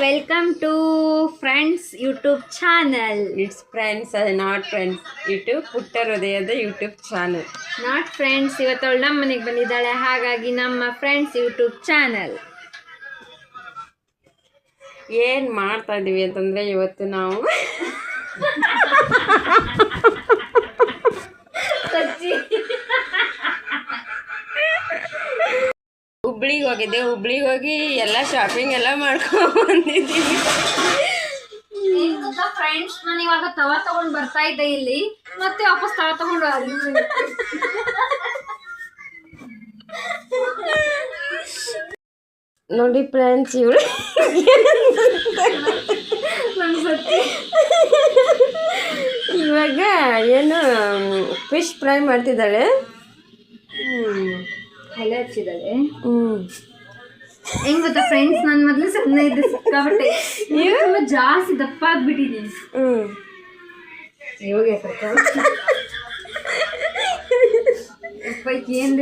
Welcome to friends YouTube channel. It's friends not friends. YouTube ಪುಟ್ಟ ಹೃದಯದ YouTube channel. Not friends. ಇವತ್ತವಳು ನಮ್ಮ ಮನೆಗೆ ಬಂದಿದ್ದಾಳೆ, ಹಾಗಾಗಿ ನಮ್ಮ ಫ್ರೆಂಡ್ಸ್ ಯೂಟ್ಯೂಬ್ ಚಾನಲ್. ಏನು ಮಾಡ್ತಾ ಇದ್ದೀವಿ ಅಂತಂದರೆ, ಇವತ್ತು ನಾವು ಹುಬ್ಳಿಗೆ ಹೋಗಿದ್ದೆ. ಹುಬ್ಳಿಗೆ ಹೋಗಿ ಎಲ್ಲ ಶಾಪಿಂಗ್ ಎಲ್ಲ ಮಾಡ್ಕೊಂಡು ಬಂದಿದ್ದೀವಿ. ಫ್ರೆಂಡ್ಸ್, ನಾನು ಇವಾಗ ತವಾ ತಗೊಂಡು ಬರ್ತಾ ಇದ್ದೆ ಇಲ್ಲಿ, ಮತ್ತೆ ವಾಪಸ್ ತವಾ ತಗೊಂಡು ನೋಡಿ ಫ್ರೆಂಡ್ಸ್, ಇವಳು ಇವಾಗ ಏನು ಫಿಶ್ ಫ್ರೈ ಮಾಡ್ತಿದ್ದಾಳೆ. ಎಲೆ ಹಚ್ಚಿದ್ದಾಳೆ. ಹೆಂಗ್ ಗೊತ್ತಾ ಫ್ರೆಂಡ್ಸ್, ನಾನು ಮೊದಲು ಸಣ್ಣ ಇದ್ದೆ, ಸಿಕ್ಕಾಬಟ್ಟೆ ತುಂಬ ಜಾಸ್ತಿ ದಪ್ಪ ಆಗ್ಬಿಟ್ಟಿದ್ದೀನಿ. ಇವಾಗ ಏನು